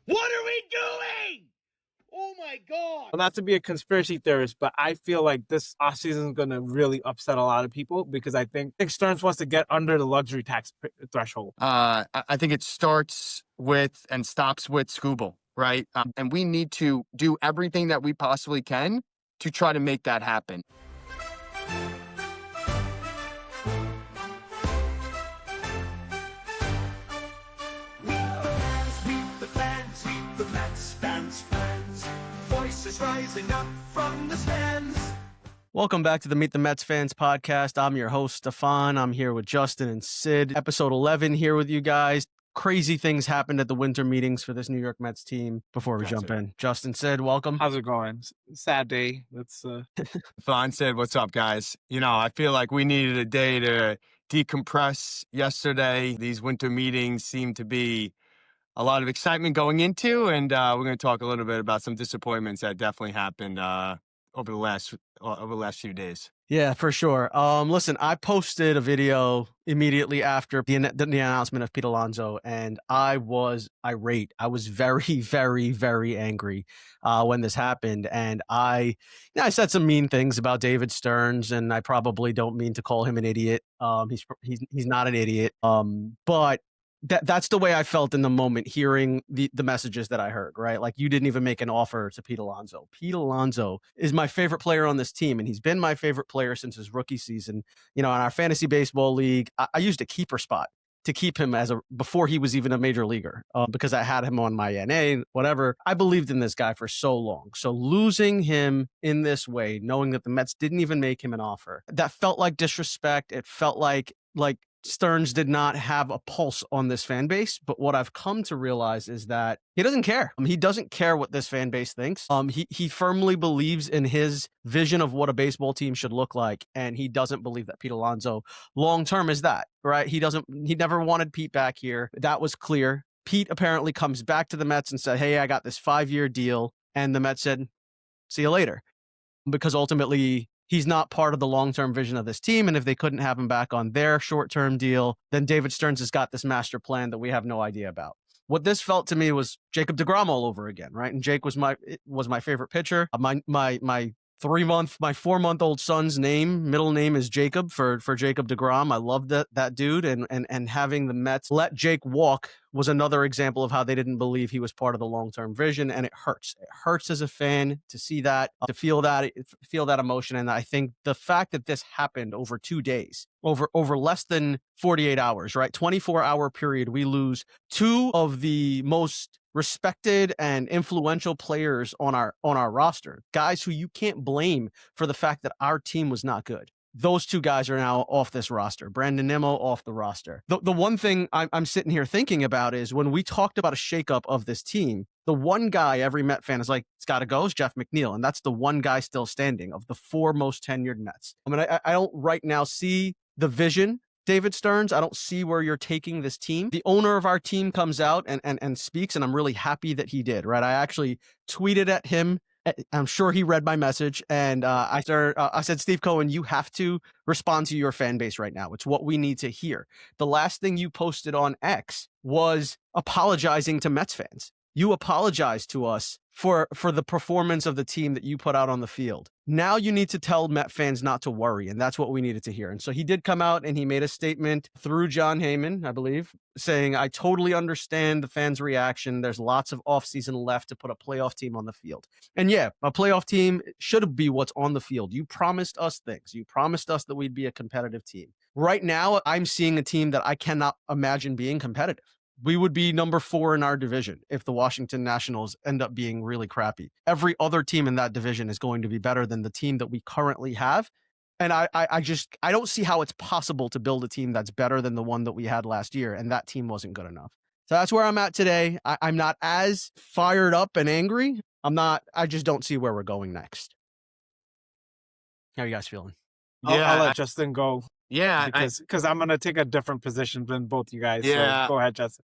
What are we doing? Oh my God. Well, not to be a conspiracy theorist, but I feel like this offseason is going to really upset a lot of people because I think Stearns wants to get under the luxury tax threshold. I think it starts with and stops with Scooble, right? And we need to do everything that we possibly can to try to make that happen. Rising up from the stands. Welcome back to the Meet the Mets Fans podcast. I'm your host, Stefan. I'm here with Justin and Sid. Episode 11 here with you guys. Crazy things happened at the winter meetings for this New York Mets team. Before we jump in, Justin, Sid, welcome. How's it going? Sad day. Let's Stefan said, what's up, guys? I feel like we needed a day to decompress yesterday. These winter meetings seem to be a lot of excitement going into, and we're going to talk a little bit about some disappointments that definitely happened over the last few days. Yeah, for sure. Listen, I posted a video immediately after the announcement of Pete Alonso, and I was irate. I was very, very, very angry when this happened, and I said some mean things about David Stearns, and I probably don't mean to call him an idiot. He's not an idiot, but that's the way I felt in the moment, hearing the messages that I heard, right? Like, you didn't even make an offer to Pete Alonso. Pete Alonso is my favorite player on this team, and he's been my favorite player since his rookie season. In our fantasy baseball league, I used a keeper spot to keep him before he was even a major leaguer, because I had him on my NA, whatever. I believed in this guy for so long. So losing him in this way, knowing that the Mets didn't even make him an offer, that felt like disrespect. It felt like Stearns did not have a pulse on this fan base. But what I've come to realize is that he doesn't care. He doesn't care what this fan base thinks. He firmly believes in his vision of what a baseball team should look like, and he doesn't believe that Pete Alonso long term is that, right? He never wanted Pete back here. That was clear. Pete apparently comes back to the Mets and said, "Hey, I got this 5-year deal," and the Mets said, "See you later," because ultimately he's not part of the long-term vision of this team. And if they couldn't have him back on their short-term deal, then David Stearns has got this master plan that we have no idea about. What this felt to me was Jacob deGrom all over again, right? And Jake was my favorite pitcher. My 4-month-old son's middle name is Jacob for Jacob deGrom. I love that dude. And having the Mets let Jake walk was another example of how they didn't believe he was part of the long-term vision. And it hurts. It hurts as a fan to see that, to feel that emotion. And I think the fact that this happened over 2 days, over less than 48 hours, right? 24-hour period, we lose two of the most respected and influential players on our roster, guys who you can't blame for the fact that our team was not good. Those two guys are now off this roster. Brandon Nimmo off the roster. The one thing I'm sitting here thinking about is when we talked about a shakeup of this team, the one guy every Met fan is like, it's got to go, is Jeff McNeil. And that's the one guy still standing of the 4 most tenured Mets. I mean, I don't right now see the vision, David Stearns. I don't see where you're taking this team. The owner of our team comes out and speaks, and I'm really happy that he did, right? I actually tweeted at him. I'm sure he read my message, and I said, Steve Cohen, you have to respond to your fan base right now. It's what we need to hear. The last thing you posted on X was apologizing to Mets fans. You apologized to us for the performance of the team that you put out on the field. Now you need to tell Met fans not to worry, and that's what we needed to hear. And so he did come out and he made a statement through John Heyman, I believe, saying, I totally understand the fans' reaction. There's lots of offseason left to put a playoff team on the field. And yeah, a playoff team should be what's on the field. You promised us things. You promised us that we'd be a competitive team. Right now, I'm seeing a team that I cannot imagine being competitive. We would be number 4 in our division if the Washington Nationals end up being really crappy. Every other team in that division is going to be better than the team that we currently have. And I don't see how it's possible to build a team that's better than the one that we had last year. And that team wasn't good enough. So that's where I'm at today. I'm not as fired up and angry. I just don't see where we're going next. How are you guys feeling? I'll let Justin go. Yeah. Because I'm going to take a different position than both you guys. Yeah. So go ahead, Justin.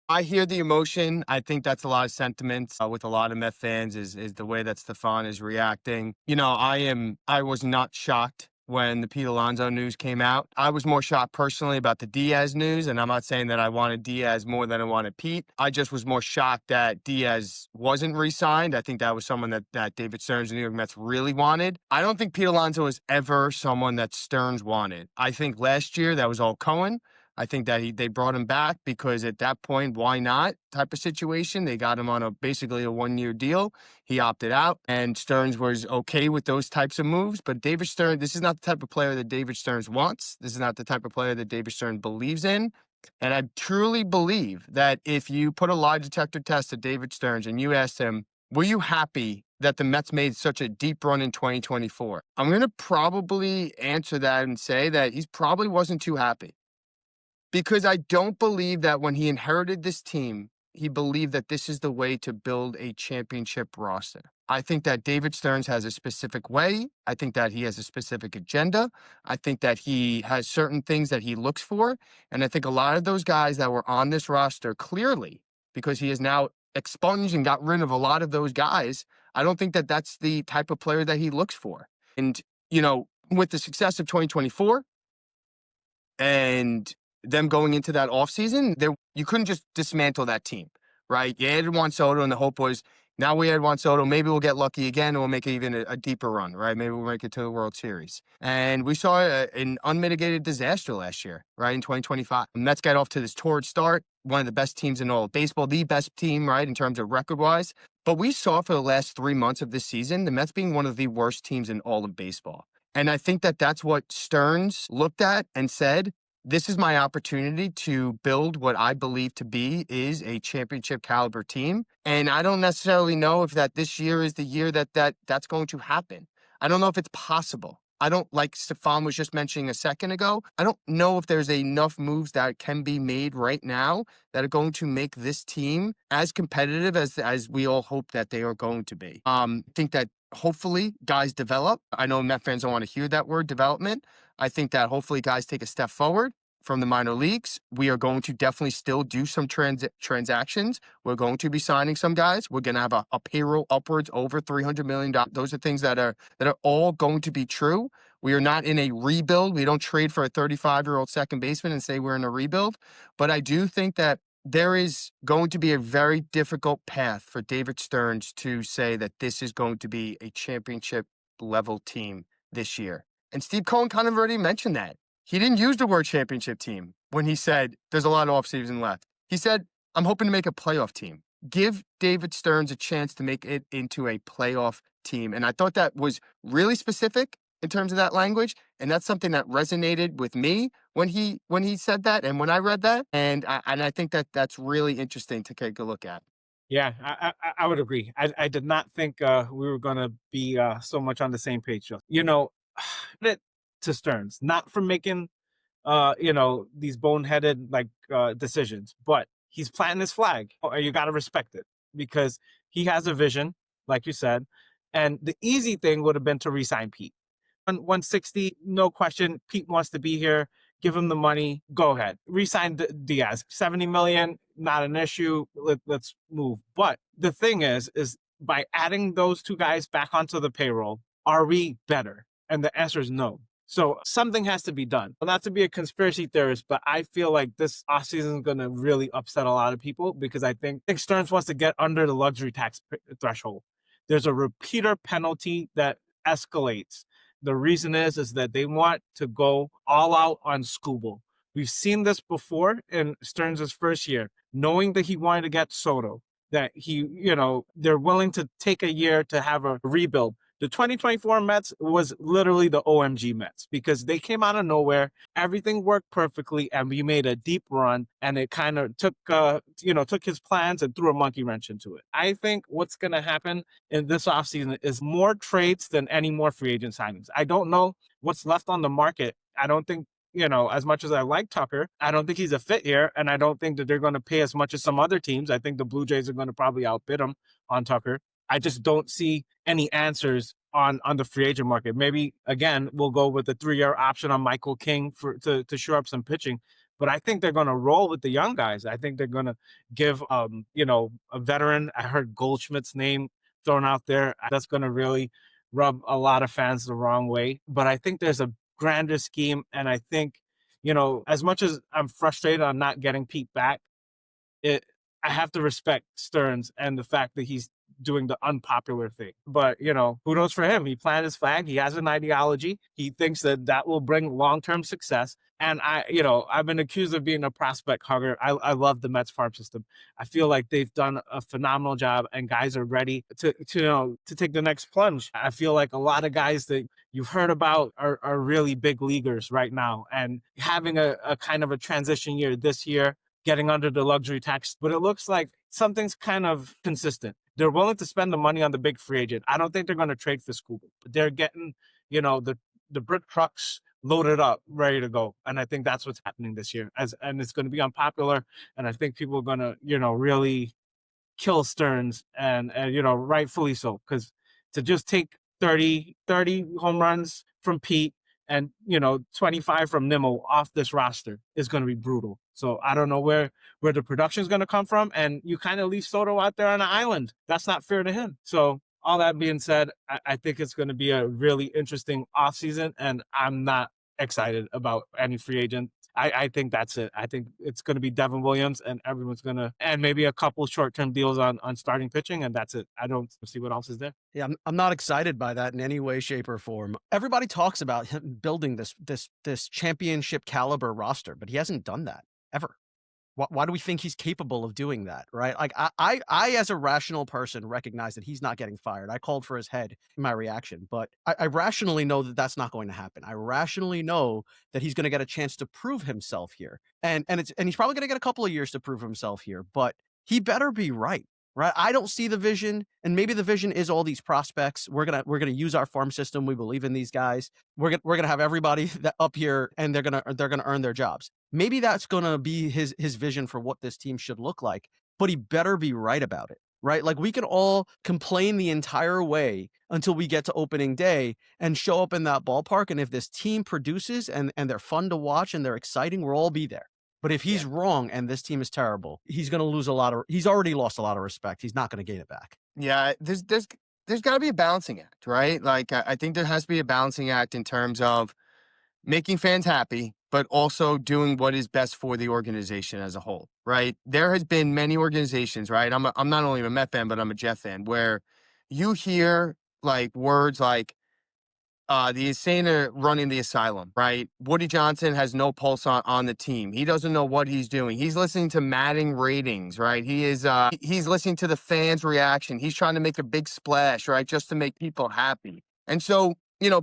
I hear the emotion. I think that's a lot of sentiment with a lot of Met fans is the way that Stefan is reacting. I was not shocked when the Pete Alonso news came out. I was more shocked personally about the Diaz news, and I'm not saying that I wanted Diaz more than I wanted Pete. I just was more shocked that Diaz wasn't re-signed. I think that was someone that David Stearns and the New York Mets really wanted. I don't think Pete Alonso was ever someone that Stearns wanted. I think last year that was all Cohen. I think that they brought him back because at that point, why not type of situation. They got him on basically a 1-year deal. He opted out, and Stearns was okay with those types of moves. But David Stearns, this is not the type of player that David Stearns wants. This is not the type of player that David Stearns believes in. And I truly believe that if you put a lie detector test to David Stearns and you asked him, were you happy that the Mets made such a deep run in 2024? I'm going to probably answer that and say that he probably wasn't too happy. Because I don't believe that when he inherited this team, he believed that this is the way to build a championship roster. I think that David Stearns has a specific way. I think that he has a specific agenda. I think that he has certain things that he looks for. And I think a lot of those guys that were on this roster clearly, because he has now expunged and got rid of a lot of those guys, I don't think that that's the type of player that he looks for. And, with the success of 2024 and them going into that offseason, you couldn't just dismantle that team, right? You added Juan Soto, and the hope was, now we add Juan Soto, maybe we'll get lucky again, and we'll make it even a deeper run, right? Maybe we'll make it to the World Series. And we saw an unmitigated disaster last year, right, in 2025. The Mets got off to this torrid start, one of the best teams in all of baseball, the best team, right, in terms of record-wise. But we saw for the last 3 months of this season, the Mets being one of the worst teams in all of baseball. And I think that that's what Stearns looked at and said, this is my opportunity to build what I believe to be is a championship caliber team. And I don't necessarily know if that this year is the year that's going to happen. I don't know if it's possible. I don't, like Stefan was just mentioning a second ago, I don't know if there's enough moves that can be made right now that are going to make this team as competitive as we all hope that they are going to be. I think that hopefully guys develop. I know Met fans don't want to hear that word, development. I think that hopefully guys take a step forward from the minor leagues. We are going to definitely still do some transactions. We're going to be signing some guys. We're going to have a payroll upwards over $300 million. Those are things that are all going to be true. We are not in a rebuild. We don't trade for a 35-year-old second baseman and say we're in a rebuild. But I do think that there is going to be a very difficult path for David Stearns to say that this is going to be a championship level team this year. And Steve Cohen kind of already mentioned that. He didn't use the word championship team when he said there's a lot of offseason left. He said, I'm hoping to make a playoff team. Give David Stearns a chance to make it into a playoff team. And I thought that was really specific in terms of that language. And that's something that resonated with me when he said that and when I read that. And I think that that's really interesting to take a look at. Yeah, I would agree. I did not think we were going to be so much on the same page. Credit to Stearns, not for making, these boneheaded decisions, but he's planting his flag. You got to respect it because he has a vision, like you said. And the easy thing would have been to re-sign Pete. 160, no question. Pete wants to be here. Give him the money. Go ahead. Resign Diaz. $70 million, not an issue. Let's move. But the thing is by adding those two guys back onto the payroll, are we better? And the answer is no. So something has to be done. Not to be a conspiracy theorist, but I feel like this offseason is going to really upset a lot of people because I think Stearns wants to get under the luxury tax threshold. There's a repeater penalty that escalates. The reason is that they want to go all out on Skubal. We've seen this before in Stearns' first year, knowing that he wanted to get Soto, that they're willing to take a year to have a rebuild. The 2024 Mets was literally the OMG Mets because they came out of nowhere. Everything worked perfectly, and we made a deep run, and it kind of took his plans and threw a monkey wrench into it. I think what's going to happen in this offseason is more trades than any more free agent signings. I don't know what's left on the market. I don't think, as much as I like Tucker, I don't think he's a fit here, and I don't think that they're going to pay as much as some other teams. I think the Blue Jays are going to probably outbid him on Tucker. I just don't see any answers on the free agent market. Maybe, again, we'll go with the 3-year option on Michael King to shore up some pitching. But I think they're going to roll with the young guys. I think they're going to give, a veteran. I heard Goldschmidt's name thrown out there. That's going to really rub a lot of fans the wrong way. But I think there's a grander scheme. And I think, as much as I'm frustrated on not getting Pete back, I have to respect Stearns and the fact that he's doing the unpopular thing. But, kudos for him. He planted his flag. He has an ideology. He thinks that will bring long-term success. And I've been accused of being a prospect hugger. I love the Mets farm system. I feel like they've done a phenomenal job and guys are ready to take the next plunge. I feel like a lot of guys that you've heard about are really big leaguers right now, and having a kind of a transition year this year, getting under the luxury tax, but it looks like something's kind of consistent. They're willing to spend the money on the big free agent. I don't think they're going to trade for Scuba, but they're getting, the brick trucks loaded up, ready to go. And I think that's what's happening this year. And it's going to be unpopular. And I think people are going to, really kill Stearns, and rightfully so, because to just take 30 home runs from Pete and 25 from Nimmo off this roster is going to be brutal. So I don't know where the production is going to come from, and you kind of leave Soto out there on an island. That's not fair to him. So all that being said, I think it's going to be a really interesting offseason, and I'm not excited about any free agent. I think that's it. I think it's going to be Devin Williams, and everyone's going to, and maybe a couple short-term deals on starting pitching, and that's it. I don't see what else is there. Yeah, I'm not excited by that in any way, shape, or form. Everybody talks about him building this championship caliber roster, but he hasn't done that ever. Why do we think he's capable of doing that, right? Like I as a rational person recognize that he's not getting fired. I called for his head in my reaction, but I rationally know that that's not going to happen. I rationally know that he's going to get a chance to prove himself here, and he's probably going to get a couple of years to prove himself here, but he better be right. Right. I don't see the vision, and maybe the vision is all these prospects. We're gonna use our farm system. We believe in these guys. We're gonna have everybody that up here, and they're gonna earn their jobs. Maybe that's gonna be his vision for what this team should look like. But he better be right about it. Right. Like, we can all complain the entire way until we get to opening day and show up in that ballpark. And if this team produces and they're fun to watch and they're exciting, we'll all be there. But if he's wrong and this team is terrible, he's going to lose he's already lost a lot of respect. He's not going to gain it back. Yeah, there's got to be a balancing act, right? Like, I think there has to be a balancing act in terms of making fans happy, but also doing what is best for the organization as a whole, right? There has been many organizations, right? I'm not only a Met fan, but I'm a Jet fan, where you hear like words like, the insane are running the asylum, right? Woody Johnson has no pulse on the team. He doesn't know what he's doing. He's listening to Madden ratings, right? He's listening to the fans' reaction. He's trying to make a big splash, right? Just to make people happy. And so,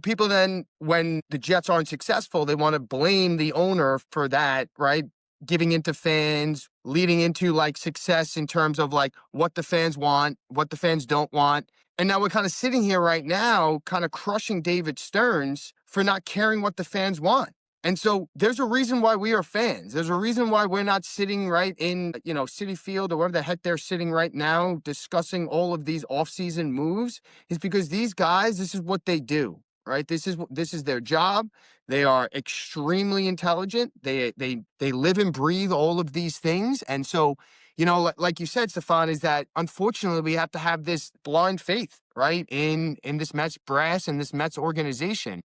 people then, when the Jets aren't successful, they want to blame the owner for that, right? Giving into fans, leading into like success in terms of like what the fans want, what the fans don't want. And now we're kind of sitting here right now, kind of crushing David Stearns for not caring what the fans want. And so there's a reason why we are fans. There's a reason why we're not sitting right in, Citi Field or wherever the heck they're sitting right now discussing all of these offseason moves, is because these guys, this is what they do, right? This is their job. They are extremely intelligent. They live and breathe all of these things. And so, like you said, Stefan, is that unfortunately we have to have this blind faith, right, in this Mets brass and this Mets organization.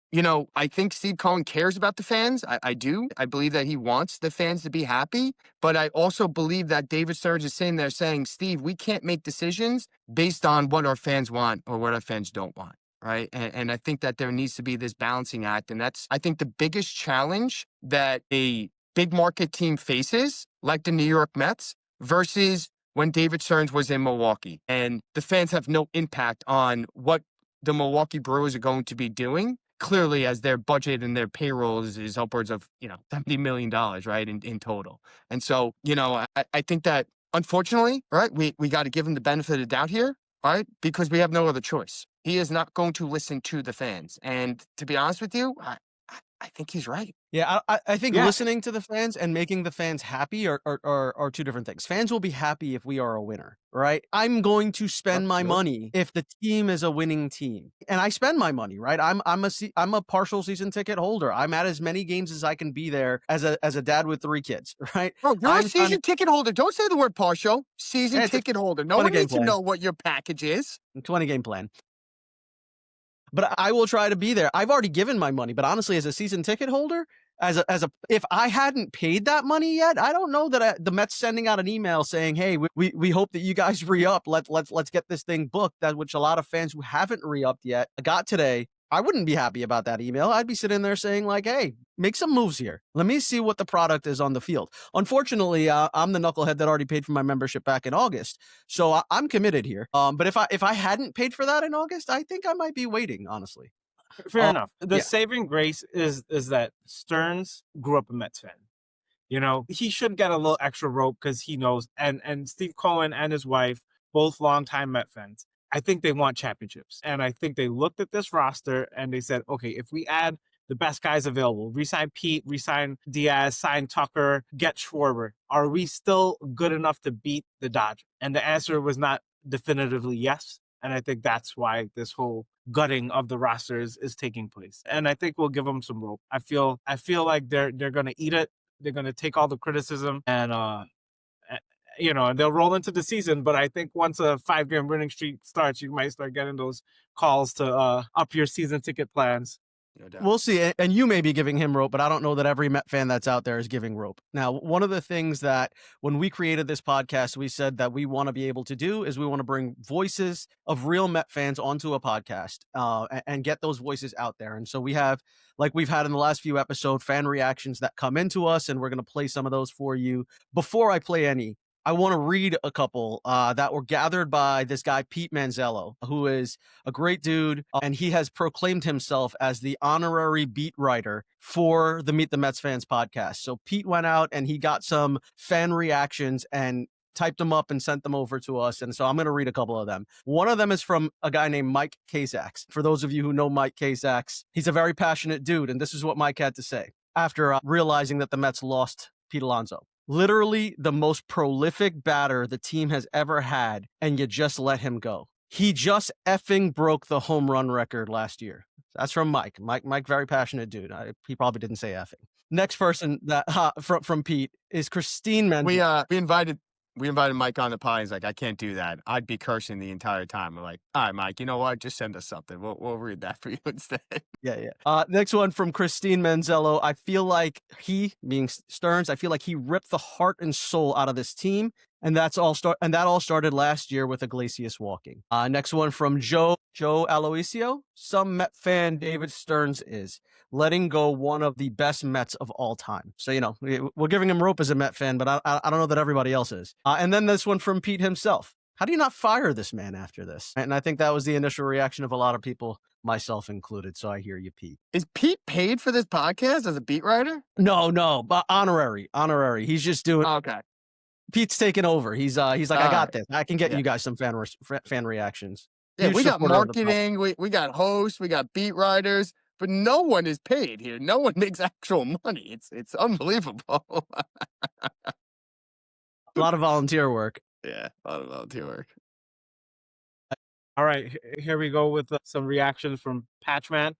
I think Steve Cohen cares about the fans. I do. I believe that he wants the fans to be happy. But I also believe that David Stearns is sitting there saying, Steve, we can't make decisions based on what our fans want or what our fans don't want. Right. And I think that there needs to be this balancing act. And that's, I think, the biggest challenge that a big market team faces, like the New York Mets, versus when David Stearns was in Milwaukee. And the fans have no impact on what the Milwaukee Brewers are going to be doing. Clearly, as their budget and their payroll is upwards of, $70 million, right, in total. And so, I think that, unfortunately, right, we got to give him the benefit of the doubt here, right, because we have no other choice. He is not going to listen to the fans. And to be honest with you, I think he's right. Yeah, I think listening to the fans and making the fans happy are two different things. Fans will be happy if we are a winner, right? I'm going to spend my money if the team is a winning team, and I spend my money, right? I'm a partial season ticket holder. I'm at as many games as I can be there as a dad with 3 kids, right? Bro, you're a season ticket holder. Don't say the word partial. Season ticket holder. No one needs to know what your package is. 20 game plan. but I will try to be there. I've already given my money, but honestly, as a season ticket holder, if I hadn't paid that money yet, I don't know that the Mets sending out an email saying, "Hey, we hope that you guys re-up. Let's get this thing booked." That which a lot of fans who haven't re-upped yet got today. I wouldn't be happy about that email. I'd be sitting there saying like, "Hey, make some moves here. Let me see what the product is on the field." Unfortunately, I'm the knucklehead that already paid for my membership back in August, so I'm committed here. But if I hadn't paid for that in August, I think I might be waiting, honestly. Fair enough. The yeah. saving grace is that Stearns grew up a Mets fan. You know, he should get a little extra rope because he knows, and Steve Cohen and his wife, both longtime Met fans, I think they want championships. And I think they looked at this roster and they said, okay, if we add the best guys available, resign Pete, resign Diaz, sign Tucker, get Schwarber, are we still good enough to beat the Dodgers? And the answer was not definitively yes. And I think that's why this whole gutting of the rosters is taking place. And I think we'll give them some rope. I feel like they're going to eat it. They're going to take all the criticism and, and they'll roll into the season. But I think once a 5-game winning streak starts, you might start getting those calls to up your season ticket plans. No doubt. We'll see. And you may be giving him rope, but I don't know that every Met fan that's out there is giving rope. Now, one of the things that when we created this podcast, we said that we want to be able to do is we want to bring voices of real Met fans onto a podcast and get those voices out there. And so we have, like we've had in the last few episodes, fan reactions that come into us, and we're going to play some of those for you. Before I play any, I want to read a couple that were gathered by this guy, Pete Manzello, who is a great dude, and he has proclaimed himself as the honorary beat writer for the Meet the Mets Fans podcast. So Pete went out and he got some fan reactions and typed them up and sent them over to us. And so I'm going to read a couple of them. One of them is from a guy named Mike Kazaks. For those of you who know Mike Kazaks, he's a very passionate dude. And this is what Mike had to say after realizing that the Mets lost Pete Alonso. Literally the most prolific batter the team has ever had, and you just let him go. He just effing broke the home run record last year. That's from Mike. Mike, very passionate dude. He probably didn't say effing. Next person that from Pete is Christine Menzel. We invited Mike on the pod. He's like, I can't do that. I'd be cursing the entire time. I'm like, all right, Mike, you know what? Just send us something. We'll read that for you instead. Yeah. Next one from Christine Manzello. I feel like he, being Stearns, I feel like he ripped the heart and soul out of this team. And that all started last year with Iglesias walking. Next one from Joe Aloisio. Some Met fan David Stearns is letting go one of the best Mets of all time. So, we're giving him rope as a Met fan, but I don't know that everybody else is. And then this one from Pete himself. How do you not fire this man after this? And I think that was the initial reaction of a lot of people, myself included. So I hear you, Pete. Is Pete paid for this podcast as a beat writer? No, but honorary. He's just doing. Okay. Pete's taking over. He's like, I got this. I can get you guys some fan reactions. Yeah, we got marketing, we got hosts, we got beat writers, but no one is paid here. No one makes actual money. It's unbelievable. A lot of volunteer work. Yeah, a lot of volunteer work. All right, here we go with some reactions from Patchman.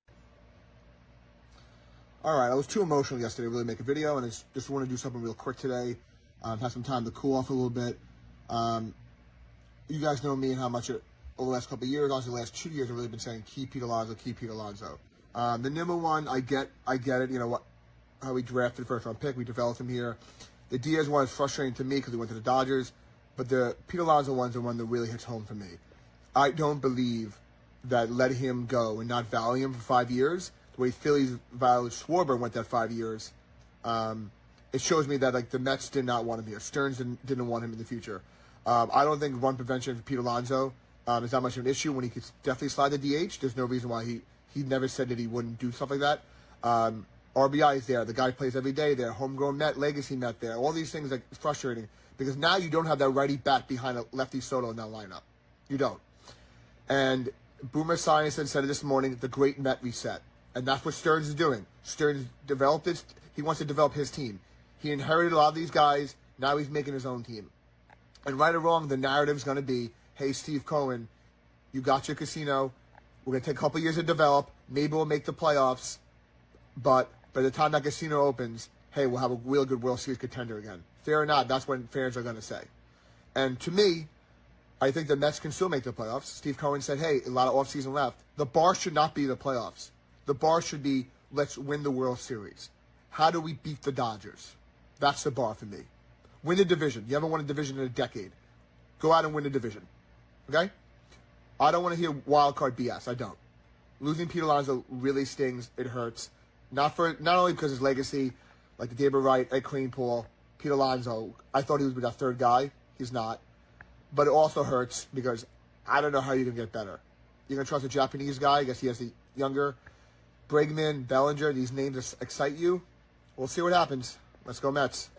All right, I was too emotional yesterday to really make a video, and I just want to do something real quick today. Have some time to cool off a little bit. You guys know me and how much over the last couple of years, also the last 2 years, I've really been saying keep Pete Alonso. The number one, I get it. You know what? How we drafted the first round pick, we developed him here. The Diaz one is frustrating to me because he went to the Dodgers, but the Pete Alonso one's the one that really hits home for me. I don't believe that letting him go and not valuing him for 5 years, the way Phillies valued Schwarber and went that 5 years. It shows me that the Mets did not want him here. Stearns didn't want him in the future. I don't think run prevention for Pete Alonso is that much of an issue when he could definitely slide the DH. There's no reason why he never said that he wouldn't do stuff like that. RBI is there. The guy plays every day there. Homegrown Met, legacy Met there. All these things are frustrating because now you don't have that righty bat behind a lefty Soto in that lineup. You don't. And Boomer Science said it this morning, the great Met reset. And that's what Stearns is doing. Stearns developed this. He wants to develop his team. He inherited a lot of these guys. Now he's making his own team. And right or wrong, the narrative is going to be, hey, Steve Cohen, you got your casino. We're going to take a couple years to develop. Maybe we'll make the playoffs. But by the time that casino opens, hey, we'll have a real good World Series contender again. Fair or not, that's what fans are going to say. And to me, I think the Mets can still make the playoffs. Steve Cohen said, hey, a lot of offseason left. The bar should not be the playoffs. The bar should be, let's win the World Series. How do we beat the Dodgers? That's the bar for me. Win the division. You haven't won a division in a decade. Go out and win the division. Okay? I don't want to hear wild card BS. I don't. Losing Pete Alonso really stings. It hurts. Not only because his legacy, like the David Wright, Ed Claypool, Pete Alonso, I thought he was our third guy. He's not. But it also hurts because I don't know how you're going to get better. You're going to trust a Japanese guy. I guess he has the younger Bregman, Bellinger. These names excite you. We'll see what happens. Let's go Mets.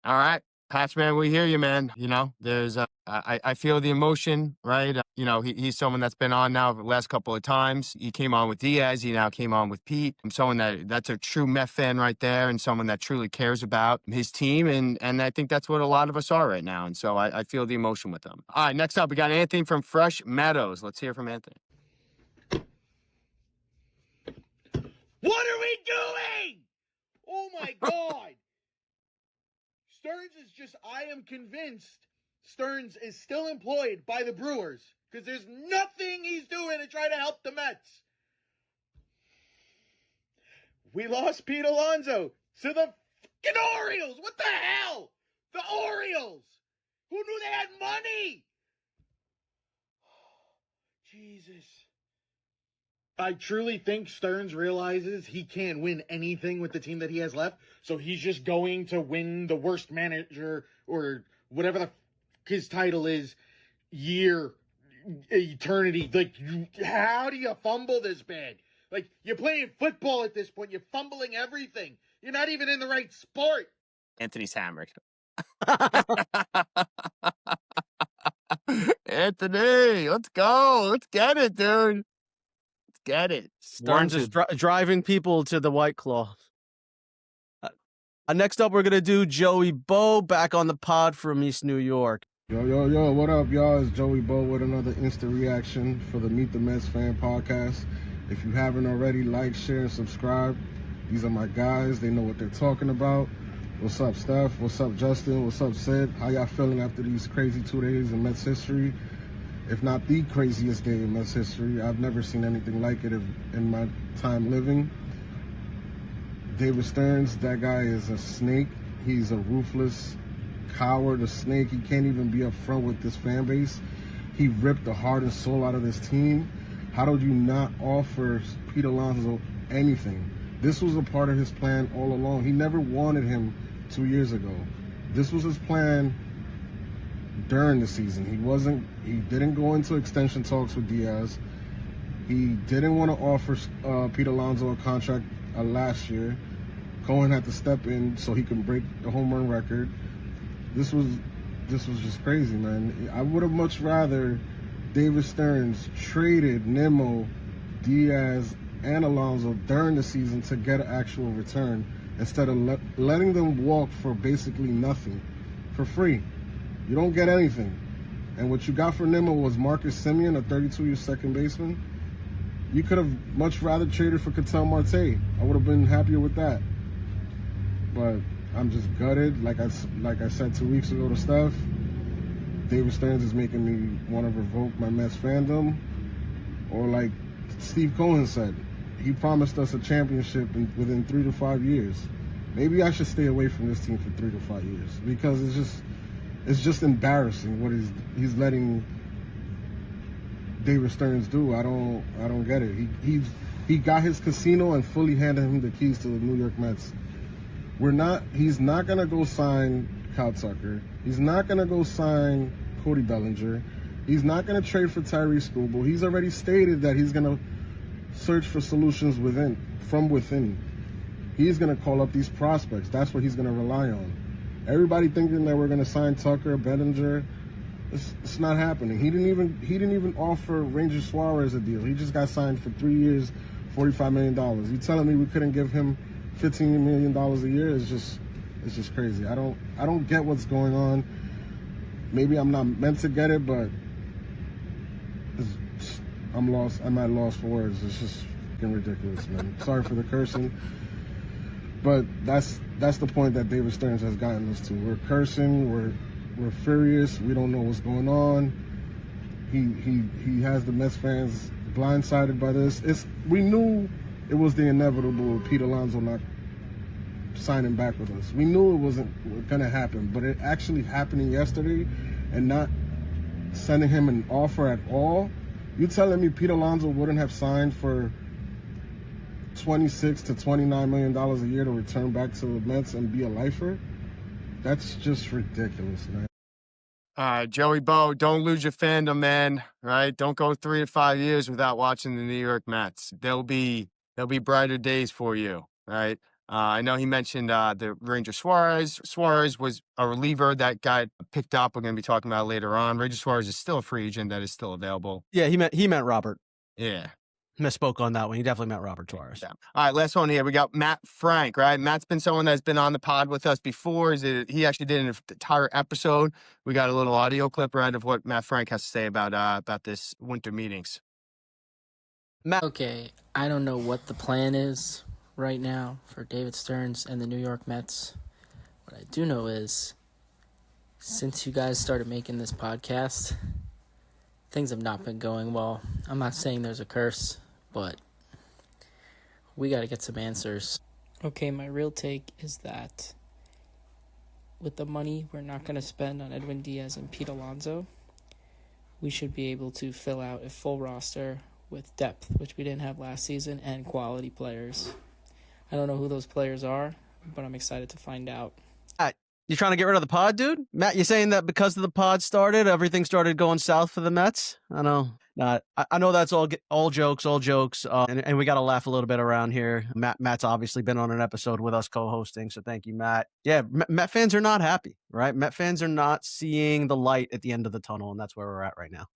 All right. Patchman, we hear you, man. You know, there's I feel the emotion, right? You know, he's someone that's been on now the last couple of times. He came on with Diaz. He now came on with Pete. I'm someone that's a true Met fan right there, and someone that truly cares about his team. And I think that's what a lot of us are right now. And so I feel the emotion with them. All right, next up, we got Anthony from Fresh Meadows. Let's hear from Anthony. What are we doing? Oh my God. Stearns is just, I am convinced Stearns is still employed by the Brewers because there's nothing he's doing to try to help the Mets. We lost Pete Alonso to the fucking Orioles. What the hell? The Orioles. Who knew they had money? Jesus. I truly think Stearns realizes he can't win anything with the team that he has left, so he's just going to win the worst manager or whatever the his title is, year, eternity. Like, how do you fumble this bad? Like, you're playing football at this point. You're fumbling everything. You're not even in the right sport. Anthony's hammered. Anthony, let's go. Let's get it, dude. Get it. Stearns is driving people to the White Claw. Next up, we're going to do Joey Bo back on the pod from East New York. Yo, what up, y'all? It's Joey Bo with another instant reaction for the Meet the Mets fan podcast. If you haven't already, like, share, and subscribe. These are my guys. They know what they're talking about. What's up, Steph? What's up, Justin? What's up, Sid? How y'all feeling after these crazy 2 days in Mets history? If not the craziest day in Mets history. I've never seen anything like it in my time living. David Stearns, that guy is a snake. He's a ruthless coward, a snake. He can't even be up front with this fan base. He ripped the heart and soul out of this team. How did you not offer Pete Alonso anything? This was a part of his plan all along. He never wanted him 2 years ago. This was his plan during the season. He didn't go into extension talks with Diaz. He didn't want to offer Pete Alonso a contract last year. Cohen had to step in so he could break the home run record. This was just crazy, man. I would have much rather David Stearns traded Nimmo, Diaz, and Alonso during the season to get an actual return instead of letting them walk for basically nothing, for free. You don't get anything. And what you got for Nimmo was Marcus Semien, a 32-year second baseman. You could have much rather traded for Ketel Marte. I would have been happier with that. But I'm just gutted. Like I said 2 weeks ago to Steph, David Stearns is making me want to revoke my Mets fandom. Or like Steve Cohen said, he promised us a championship within 3 to 5 years. Maybe I should stay away from this team for 3 to 5 years because it's just embarrassing what he's letting David Stearns do. I don't get it. He got his casino and fully handed him the keys to the New York Mets. He's not gonna go sign Kyle Tucker. He's not gonna go sign Cody Bellinger. He's not gonna trade for Tyrese Skubal. He's already stated that he's gonna search for solutions from within. He's gonna call up these prospects. That's what he's gonna rely on. Everybody thinking that we're gonna sign Tucker, Bellinger, it's not happening. He didn't even offer Ranger Suarez a deal. He just got signed for 3 years, $45 million. You telling me we couldn't give him $15 million a year? It's just crazy. I don't get what's going on. Maybe I'm not meant to get it, but I'm lost. I'm at a loss for words. It's just fucking ridiculous, man. Sorry for the cursing, but that's the point that David Stearns has gotten us to. We're cursing. We're furious. We don't know what's going on. He has the Mets fans blindsided by this. We knew it was the inevitable. Pete Alonso not signing back with us. We knew it wasn't going to happen, but it actually happening yesterday, and not sending him an offer at all. You telling me Pete Alonso wouldn't have signed for $26 to $29 million a year to return back to the Mets and be a lifer? That's just ridiculous, man. Joey Bo, don't lose your fandom, man. Right? Don't go 3 to 5 years without watching the New York Mets. There'll be brighter days for you, right? I know he mentioned the Ranger Suarez. Suarez was a reliever that got picked up. We're going to be talking about later on. Ranger Suarez is still a free agent that is still available. Yeah, he meant Robert. Yeah. Misspoke on that one. He definitely meant Robert Suarez. Yeah. All right, last one here. We got Matt Frank, right? Matt's been someone that's been on the pod with us before. He actually did an entire episode. We got a little audio clip, right, of what Matt Frank has to say about this winter meetings. Matt. Okay, I don't know what the plan is right now for David Stearns and the New York Mets. What I do know is, since you guys started making this podcast, things have not been going well. I'm not saying there's a curse, but we got to get some answers. Okay, my real take is that with the money we're not going to spend on Edwin Diaz and Pete Alonso, we should be able to fill out a full roster with depth, which we didn't have last season, and quality players. I don't know who those players are, but I'm excited to find out. You trying to get rid of the pod, dude? Matt, you saying that because of the pod started, everything started going south for the Mets? I know. I know that's all jokes, and we got to laugh a little bit around here. Matt's obviously been on an episode with us co-hosting, so thank you, Matt. Yeah, Met fans are not happy, right? Met fans are not seeing the light at the end of the tunnel, and that's where we're at right now.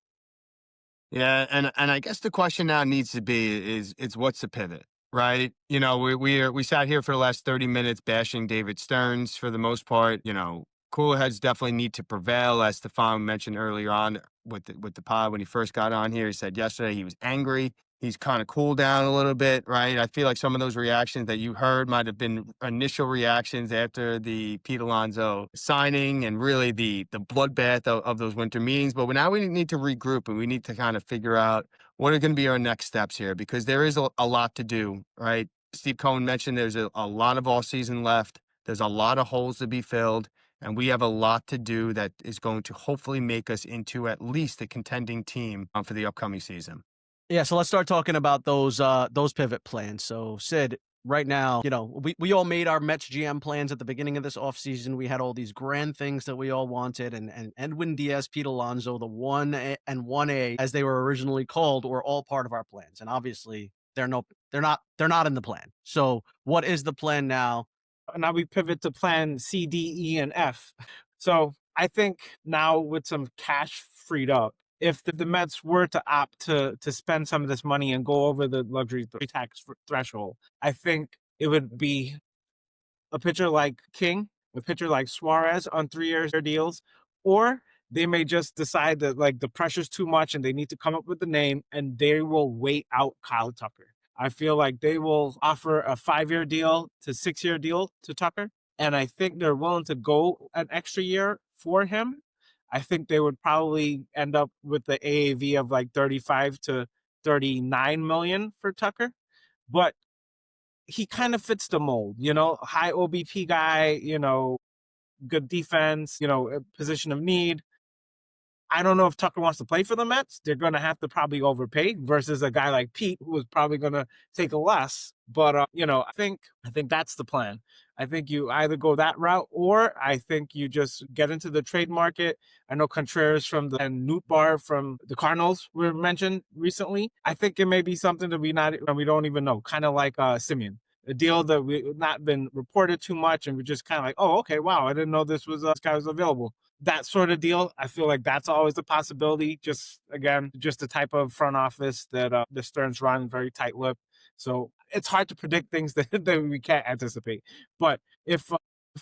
Yeah, and I guess the question now needs to be is what's the pivot? Right. You know, we sat here for the last 30 minutes bashing David Stearns for the most part. You know, cooler heads definitely need to prevail, as Stefan mentioned earlier on with the pod when he first got on here. He said yesterday he was angry. He's kind of cooled down a little bit, right? I feel like some of those reactions that you heard might have been initial reactions after the Pete Alonso signing and really the bloodbath of those winter meetings. But now we need to regroup and we need to kind of figure out what are going to be our next steps here, because there is a lot to do, right? Steve Cohen mentioned there's a lot of all season left. There's a lot of holes to be filled. And we have a lot to do that is going to hopefully make us into at least a contending team for the upcoming season. Yeah, so let's start talking about those pivot plans. So, Sid, right now, you know, we all made our Mets GM plans at the beginning of this offseason. We had all these grand things that we all wanted, and Edwin Diaz, Pete Alonso, the 1A and 1A, as they were originally called, were all part of our plans. And obviously, they're not in the plan. So, what is the plan now? Now we pivot to plan C, D, E, and F. So I think now with some cash freed up, if the Mets were to opt to spend some of this money and go over the luxury tax threshold, I think it would be a pitcher like King, a pitcher like Suarez on 3-year deals, or they may just decide that like the pressure's too much and they need to come up with the name and they will wait out Kyle Tucker. I feel like they will offer a 5-year deal to 6-year deal to Tucker, and I think they're willing to go an extra year for him. I think they would probably end up with the AAV of like 35 to 39 million for Tucker, but he kind of fits the mold, you know, high OBP guy, you know, good defense, you know, position of need. I don't know if Tucker wants to play for the Mets. They're going to have to probably overpay versus a guy like Pete, who is probably going to take a less. But, you know, I think that's the plan. I think you either go that route or I think you just get into the trade market. I know Contreras and Nootbaar from the Cardinals were mentioned recently. I think it may be something that we don't even know, kind of like Simeon. A deal that we've not been reported too much, and we're just kind of like, oh, okay, wow, I didn't know this guy was available. That sort of deal, I feel like that's always a possibility. Just the type of front office that the Stearns run, very tight-lipped. So it's hard to predict things that we can't anticipate. But if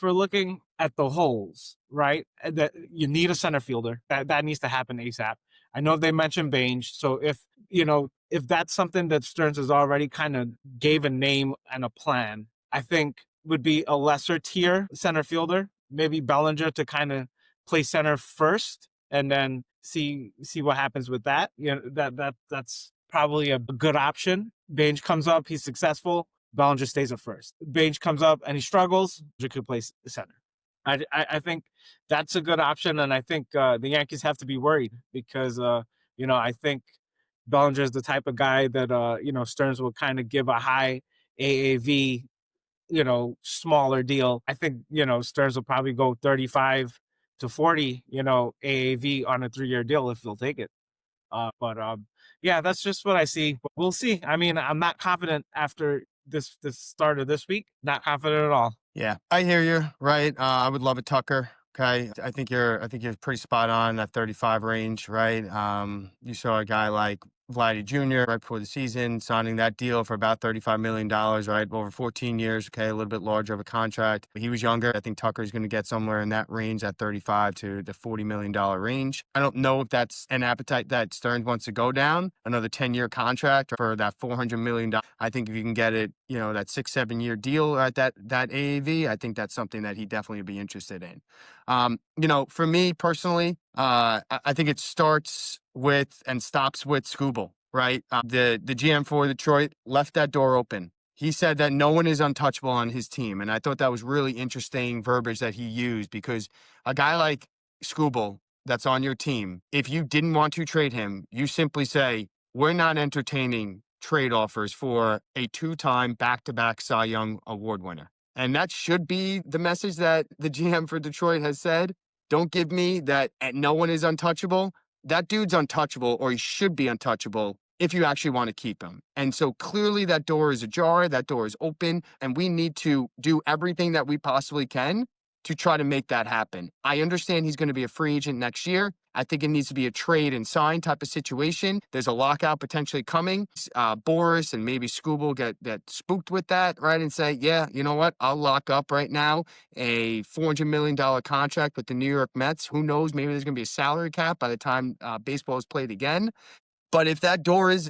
we're looking at the holes, right, that you need a center fielder, that needs to happen ASAP. I know they mentioned Baines, so if that's something that Stearns has already kind of gave a name and a plan, I think would be a lesser tier center fielder, maybe Bellinger to kind of play center first and then see what happens with that. That's probably a good option. Baines comes up, he's successful. Bellinger stays at first. Baines comes up and he struggles. Bellinger could play center. I think that's a good option, and I think the Yankees have to be worried because I think Bellinger is the type of guy that Stearns will kind of give a high AAV, smaller deal. I think Stearns will probably go 35 to 40, AAV on a 3-year deal if they'll take it. Yeah, that's just what I see. But we'll see. I mean, I'm not confident after this start of this week. Not confident at all. Yeah, I hear you. Right. I would love a Tucker. Okay. I think you're pretty spot on that 35 range. Right. You saw a guy like Vladdy Jr. right before the season signing that deal for about $35 million, right? Over 14 years. Okay. A little bit larger of a contract. He was younger. I think Tucker's going to get somewhere in that range, that 35 to the $40 million range. I don't know if that's an appetite that Stearns wants to go down. Another 10-year contract for that $400 million. I think if you can get it, that 6-7 year deal at that AAV, I think that's something that he definitely would be interested in. For me personally, I think it starts with and stops with Skubal, right? The GM for Detroit left that door open. He said that no one is untouchable on his team. And I thought that was really interesting verbiage that he used, because a guy like Skubal that's on your team, if you didn't want to trade him, you simply say, we're not entertaining trade offers for a 2-time back-to-back Cy Young Award winner. And that should be the message that the GM for Detroit has said. Don't give me that no one is untouchable. That dude's untouchable, or he should be untouchable, if you actually want to keep him. And so clearly that door is ajar, that door is open, and we need to do everything that we possibly can to try to make that happen. I understand he's going to be a free agent next year. I think it needs to be a trade and sign type of situation. There's a lockout potentially coming. Boris and maybe Skubal get spooked with that, right? And say, yeah, you know what? I'll lock up right now a $400 million contract with the New York Mets. Who knows? Maybe there's going to be a salary cap by the time baseball is played again. But if that door is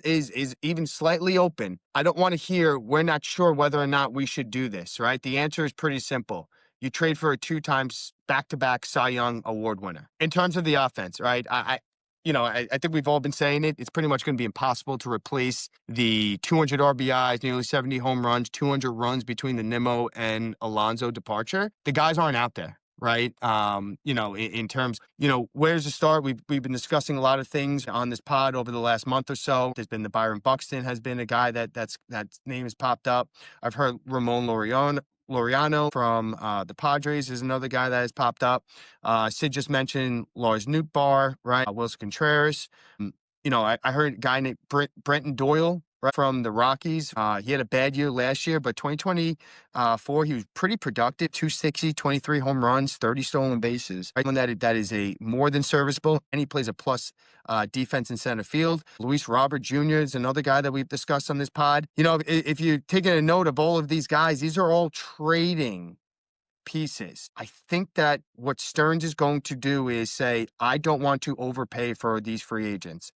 even slightly open, I don't want to hear, we're not sure whether or not we should do this, right? The answer is pretty simple. You trade for a 2-time back-to-back Cy Young Award winner. In terms of the offense, right? I think we've all been saying it. It's pretty much going to be impossible to replace the 200 RBIs, nearly 70 home runs, 200 runs between the Nimmo and Alonso departure. The guys aren't out there, right? In terms, where's the start? We've been discussing a lot of things on this pod over the last month or so. There's been the Byron Buxton has been a guy that name has popped up. I've heard Ramon Laureano from the Padres is another guy that has popped up. Sid just mentioned Lars Nootbaar, right? Wilson Contreras. I heard a guy named Brenton Doyle, right, from the Rockies. He had a bad year last year, but 2024, he was pretty productive. 260, 23 home runs, 30 stolen bases. Right? That is a more than serviceable, and he plays a plus defense in center field. Luis Robert Jr. is another guy that we've discussed on this pod. If you're taking a note of all of these guys, these are all trading pieces. I think that what Stearns is going to do is say, I don't want to overpay for these free agents.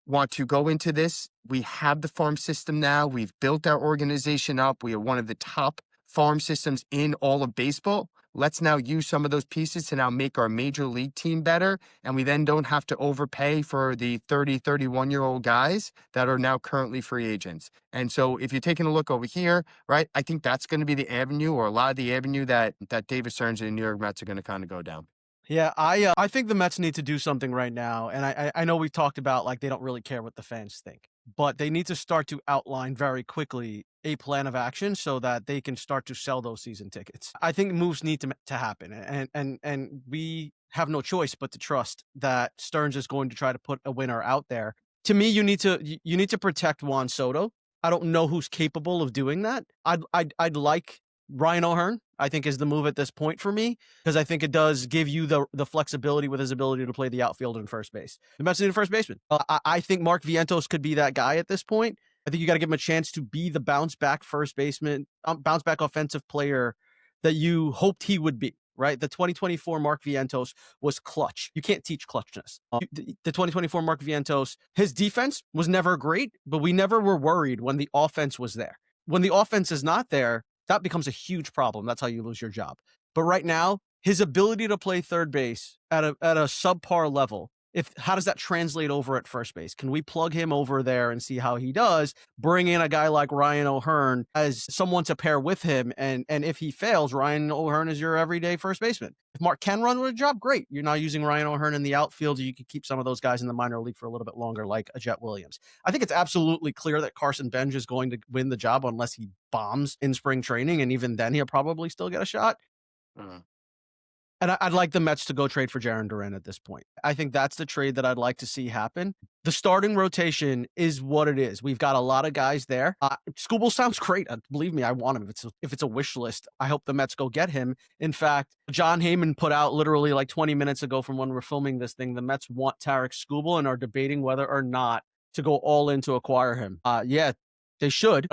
Want to go into this. We have the farm system now. We've built our organization up. We are one of the top farm systems in all of baseball. Let's now use some of those pieces to now make our major league team better. And we then don't have to overpay for the 30, 31-year-old guys that are now currently free agents. And so if you're taking a look over here, right, I think that's going to be the avenue, or a lot of the avenue that David Stearns and the New York Mets are going to kind of go down. Yeah, I think the Mets need to do something right now. And I know we've talked about, like, they don't really care what the fans think, but they need to start to outline very quickly a plan of action so that they can start to sell those season tickets. I think moves need to happen, and we have no choice but to trust that Stearns is going to try to put a winner out there. To me, you need to protect Juan Soto. I don't know who's capable of doing that. I'd like Ryan O'Hearn, I think, is the move at this point for me, because I think it does give you the flexibility with his ability to play the outfield and first base. The Mets need a first baseman. I think Mark Vientos could be that guy at this point. I think you got to give him a chance to be the bounce back first baseman, bounce back offensive player that you hoped he would be. Right, the 2024 Mark Vientos was clutch. You can't teach clutchness. The 2024 Mark Vientos, his defense was never great, but we never were worried when the offense was there. When the offense is not there, that becomes a huge problem. That's how you lose your job. But right now, his ability to play third base at a subpar level, how does that translate over at first base? Can we plug him over there and see how he does? Bring in a guy like Ryan O'Hearn as someone to pair with him, and if he fails, Ryan O'Hearn is your everyday first baseman. If Mark can run with a job, great. You're now using Ryan O'Hearn in the outfield. You could keep some of those guys in the minor league for a little bit longer, like a Jet Williams. I think it's absolutely clear that Carson Bench is going to win the job unless he bombs in spring training, and even then he'll probably still get a shot. And I'd like the Mets to go trade for Jarren Duran at this point. I think that's the trade that I'd like to see happen. The starting rotation is what it is. We've got a lot of guys there. Skubal sounds great. Believe me, I want him. If it's a wish list, I hope the Mets go get him. In fact, John Heyman put out literally like 20 minutes ago from when we're filming this thing, the Mets want Tarek Skubal and are debating whether or not to go all in to acquire him. Yeah, they should.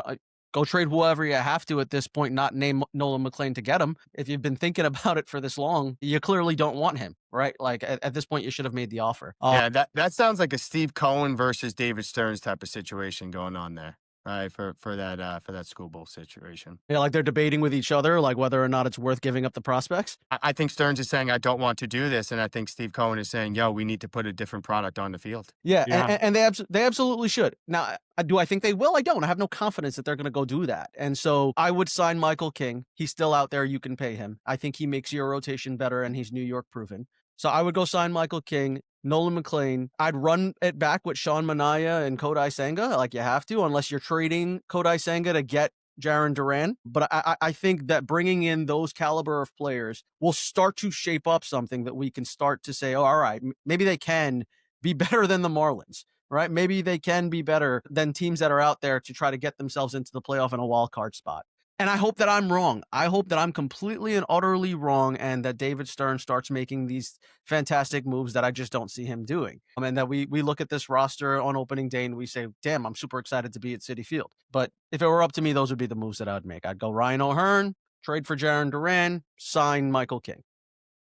Go trade whoever you have to at this point, not name Nolan McLean to get him. If you've been thinking about it for this long, you clearly don't want him, right? Like at this point, you should have made the offer. Yeah, that sounds like a Steve Cohen versus David Stearns type of situation going on there, right? For that school bowl situation. Yeah, like they're debating with each other, like whether or not it's worth giving up the prospects. I think Stearns is saying, I don't want to do this. And I think Steve Cohen is saying, yo, we need to put a different product on the field. Yeah. And they absolutely should. Now, do I think they will? I don't. I have no confidence that they're going to go do that. And so I would sign Michael King. He's still out there. You can pay him. I think he makes your rotation better, and he's New York proven. So I would go sign Michael King, Nolan McLean. I'd run it back with Sean Manaea and Kodai Senga, like you have to, unless you're trading Kodai Senga to get Jarren Duran. But I think that bringing in those caliber of players will start to shape up something that we can start to say, oh, all right, maybe they can be better than the Marlins, right? Maybe they can be better than teams that are out there to try to get themselves into the playoff in a wild card spot. And I hope that I'm wrong. I hope that I'm completely and utterly wrong, and that David Stearns starts making these fantastic moves that I just don't see him doing. And that we look at this roster on opening day and we say, damn, I'm super excited to be at Citi Field. But if it were up to me, those would be the moves that I would make. I'd go Ryan O'Hearn, trade for Jarren Duran, sign Michael King,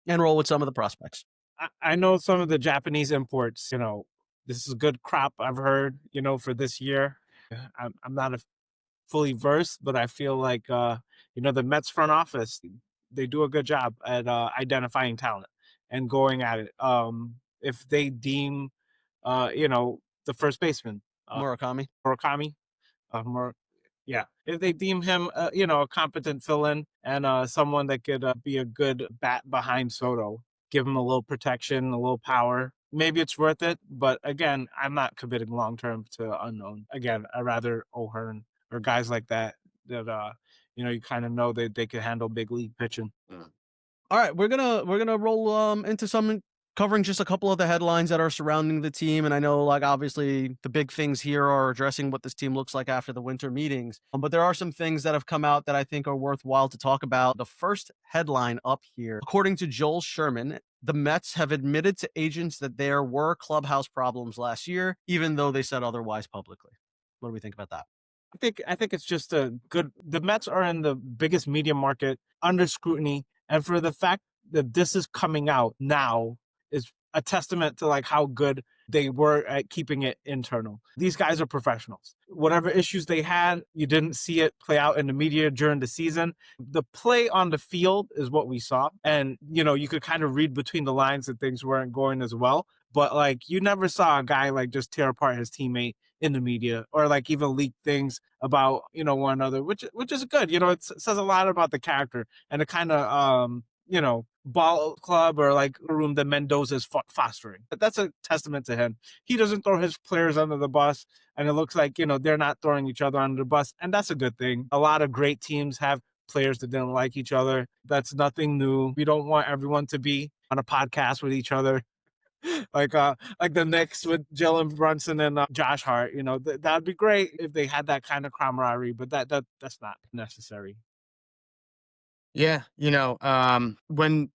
and roll with some of the prospects. I know some of the Japanese imports, this is a good crop I've heard, for this year. I'm not a fully versed, but I feel like, the Mets front office, they do a good job at identifying talent and going at it. If they deem, the first baseman, Murakami. If they deem him, a competent fill-in and someone that could be a good bat behind Soto, give him a little protection, a little power, maybe it's worth it. But again, I'm not committing long-term to unknown. Again, I'd rather O'Hearn or guys like that you kind of know that they could handle big league pitching. All right, we're gonna roll into some covering just a couple of the headlines that are surrounding the team. And I know, like, obviously the big things here are addressing what this team looks like after the winter meetings. But there are some things that have come out that I think are worthwhile to talk about. The first headline up here, according to Joel Sherman, the Mets have admitted to agents that there were clubhouse problems last year, even though they said otherwise publicly. What do we think about that? I think it's just the Mets are in the biggest media market, under scrutiny. And for the fact that this is coming out now is a testament to like how good they were at keeping it internal. These guys are professionals. Whatever issues they had, you didn't see it play out in the media during the season. The play on the field is what we saw. And, you could kind of read between the lines that things weren't going as well. But like, you never saw a guy like just tear apart his teammate in the media or like even leak things about, one another, which is good. It says a lot about the character and the kind of, ball club or like room that Mendoza's fostering. But that's a testament to him. He doesn't throw his players under the bus, and it looks like, they're not throwing each other under the bus. And that's a good thing. A lot of great teams have players that didn't like each other. That's nothing new. We don't want everyone to be on a podcast with each other. like the Knicks with Jalen Brunson and Josh Hart, that'd be great if they had that kind of camaraderie, but that's not necessary. Yeah, when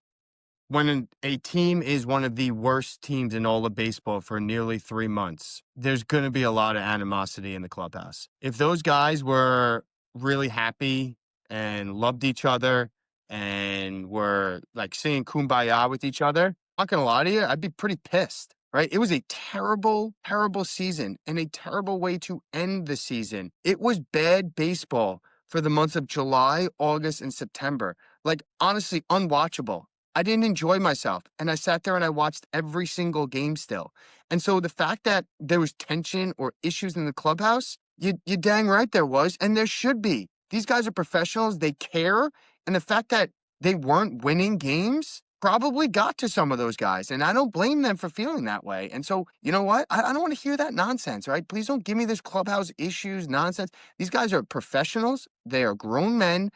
a team is one of the worst teams in all of baseball for nearly 3 months, there's going to be a lot of animosity in the clubhouse. If those guys were really happy and loved each other and were like singing Kumbaya with each other, not gonna lie to you, I'd be pretty pissed, right? It was a terrible, terrible season and a terrible way to end the season. It was bad baseball for the months of July, August, and September. Like, honestly, unwatchable. I didn't enjoy myself. And I sat there and I watched every single game still. And so the fact that there was tension or issues in the clubhouse, you dang right there was, and there should be. These guys are professionals. They care. And the fact that they weren't winning games probably got to some of those guys. And I don't blame them for feeling that way. And so, you know what? I don't want to hear that nonsense, right? Please don't give me this clubhouse issues nonsense. These guys are professionals. They are grown men.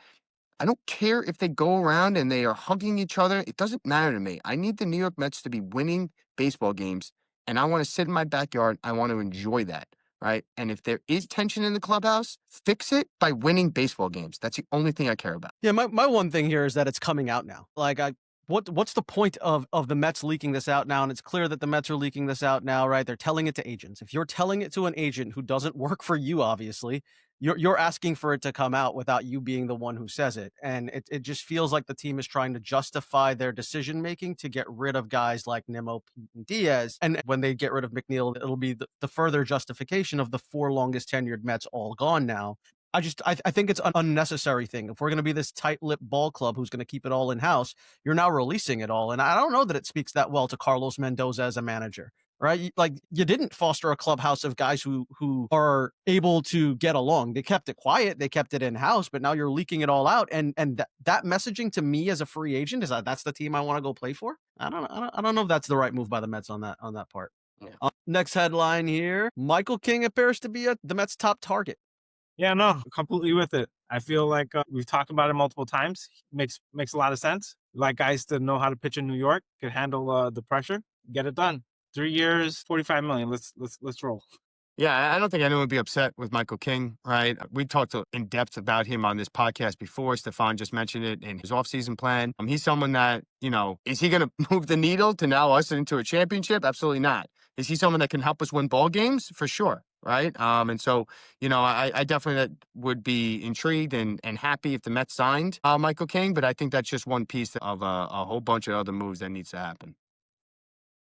I don't care if they go around and they are hugging each other. It doesn't matter to me. I need the New York Mets to be winning baseball games, and I want to sit in my backyard. I want to enjoy that, right? And if there is tension in the clubhouse, fix it by winning baseball games. That's the only thing I care about. Yeah, my one thing here is that it's coming out now. Like, what's the point of the Mets leaking this out now? And it's clear that the Mets are leaking this out now, right? They're telling it to agents. If you're telling it to an agent who doesn't work for you, obviously, you're asking for it to come out without you being the one who says it. And it just feels like the team is trying to justify their decision making to get rid of guys like Nimmo, Pete, and Diaz. And when they get rid of McNeil, it'll be the further justification of the 4 longest tenured Mets all gone now. I think it's an unnecessary thing. If we're going to be this tight-lipped ball club who's going to keep it all in-house, you're now releasing it all. And I don't know that it speaks that well to Carlos Mendoza as a manager, right? You didn't foster a clubhouse of guys who are able to get along. They kept it quiet. They kept it in-house, but now you're leaking it all out. And that messaging to me as a free agent is that's the team I want to go play for. I don't know if that's the right move by the Mets on that part. Yeah. Next headline here. Michael King appears to be the Mets' top target. Yeah, no, completely with it. I feel like we've talked about it multiple times. Makes a lot of sense. Like guys to know how to pitch in New York, can handle the pressure, get it done. 3 years, $45 million. Let's roll. Yeah, I don't think anyone would be upset with Michael King, right? We talked in depth about him on this podcast before. Stefan just mentioned it in his offseason plan. He's someone that, is he going to move the needle to now us into a championship? Absolutely not. Is he someone that can help us win ball games? For sure, right? And so, I definitely would be intrigued and happy if the Mets signed Michael King, but I think that's just one piece of a whole bunch of other moves that needs to happen.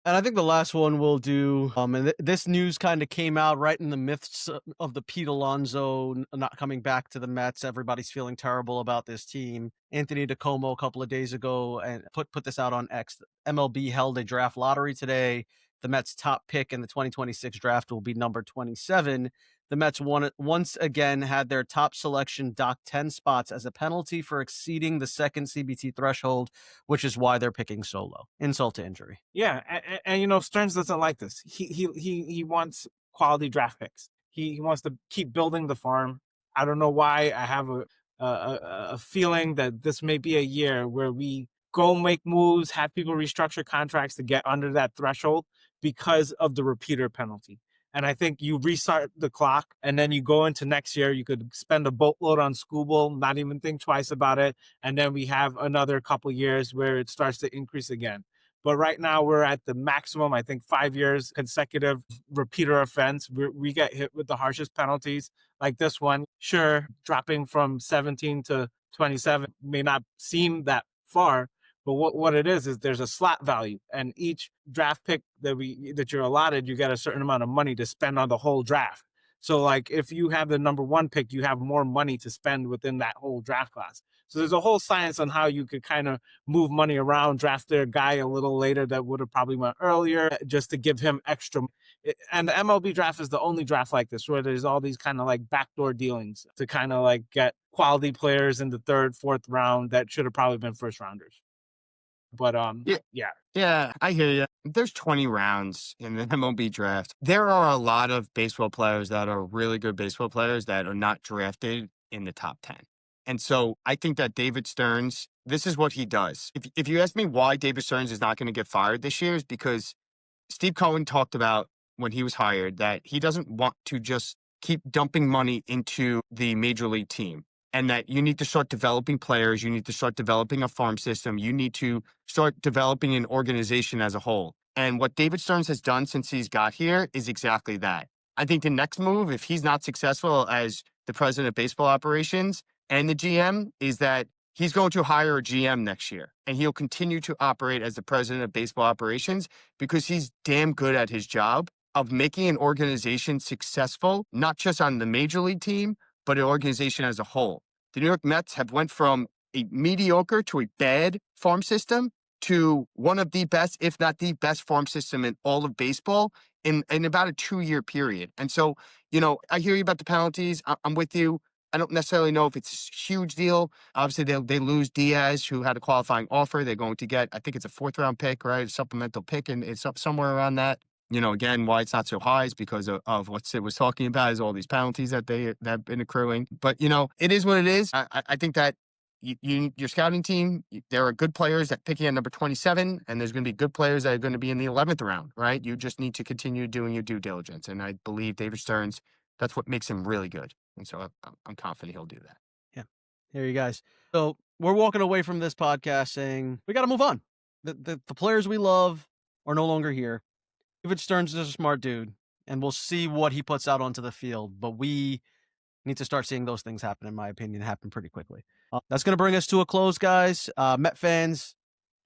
And I think the last one we'll do, and this news kind of came out right in the midst of the Pete Alonso not coming back to the Mets. Everybody's feeling terrible about this team. Anthony DeComo a couple of days ago and put this out on X. MLB held a draft lottery today. The Mets' top pick in the 2026 draft will be number 27. The Mets once again had their top selection docked 10 spots as a penalty for exceeding the second CBT threshold, which is why they're picking so low. Insult to injury. Yeah, and Stearns doesn't like this. He wants quality draft picks. He wants to keep building the farm. I don't know why. I have a feeling that this may be a year where we go make moves, have people restructure contracts to get under that threshold because of the repeater penalty. And I think you restart the clock and then you go into next year, you could spend a boatload on Skubal, not even think twice about it. And then we have another couple years where it starts to increase again. But right now we're at the maximum, I think 5 years consecutive repeater offense. We get hit with the harshest penalties like this one. Sure, dropping from 17 to 27 may not seem that far, but what it is there's a slot value, and each draft pick that you're allotted, you get a certain amount of money to spend on the whole draft. So like if you have the number 1 pick, you have more money to spend within that whole draft class. So there's a whole science on how you could kind of move money around, draft their guy a little later that would have probably went earlier just to give him extra. And the MLB draft is the only draft like this where there's all these kind of like backdoor dealings to kind of like get quality players in the 3rd, 4th round that should have probably been first rounders. But Yeah, I hear you. There's 20 rounds in the MLB draft. There are a lot of baseball players that are really good baseball players that are not drafted in the top 10. And so I think that David Stearns, this is what he does. If you ask me why David Stearns is not going to get fired this year, is because Steve Cohen talked about when he was hired that he doesn't want to just keep dumping money into the major league team. And that you need to start developing players. You need to start developing a farm system. You need to start developing an organization as a whole. And what David Stearns has done since he's got here is exactly that. I think the next move, if he's not successful as the president of baseball operations and the GM, is that he's going to hire a GM next year. And he'll continue to operate as the president of baseball operations because he's damn good at his job of making an organization successful, not just on the major league team, but an organization as a whole. The New York Mets have went from a mediocre to a bad farm system to one of the best, if not the best farm system in all of baseball in about a 2-year period. And so, I hear you about the penalties. I'm with you. I don't necessarily know if it's a huge deal. Obviously, they lose Diaz, who had a qualifying offer. They're going to get, I think it's a 4th-round pick, right? A supplemental pick, and it's up somewhere around that. Again, why it's not so high is because of what Sid was talking about, is all these penalties that have been accruing. But, it is what it is. I think that your scouting team, there are good players that pick you at number 27, and there's going to be good players that are going to be in the 11th round, right? You just need to continue doing your due diligence. And I believe David Stearns, that's what makes him really good. And so I'm confident he'll do that. Yeah. Here you guys. So we're walking away from this podcast saying we got to move on. The players we love are no longer here. David Stearns is a smart dude, and we'll see what he puts out onto the field. But we need to start seeing those things happen, in my opinion, happen pretty quickly. That's going to bring us to a close, guys. Met fans,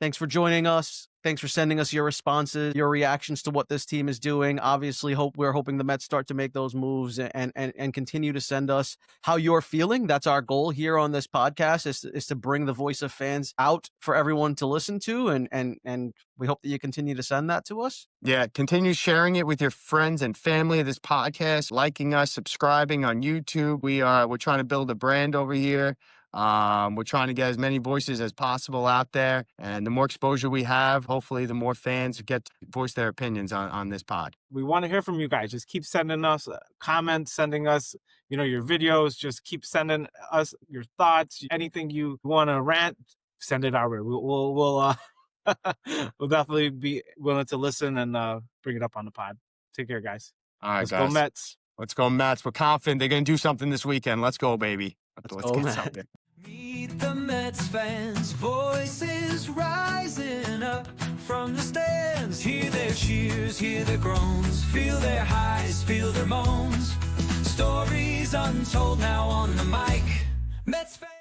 thanks for joining us. Thanks for sending us your responses, your reactions to what this team is doing. Obviously, we're hoping the Mets start to make those moves and continue to send us how you're feeling. That's our goal here on this podcast, is to bring the voice of fans out for everyone to listen to. And we hope that you continue to send that to us. Yeah, continue sharing it with your friends and family of this podcast, liking us, subscribing on YouTube. We're trying to build a brand over here. We're trying to get as many voices as possible out there, and the more exposure we have, hopefully the more fans get to voice their opinions on this pod. We want to hear from you guys. Just keep sending us comments, sending us, your videos. Just keep sending us your thoughts. Anything you want to rant, send it our way. We'll definitely be willing to listen and bring it up on the pod. Take care, guys. All right, Let's guys. go Mets. Let's go Mets. We're confident they're going to do something this weekend. Let's go, baby. Let's go, get Mets. something. Meet the Mets fans, voices rising up from the stands. Hear their cheers, hear their groans, feel their highs, feel their moans. Stories untold now on the mic. Mets fans.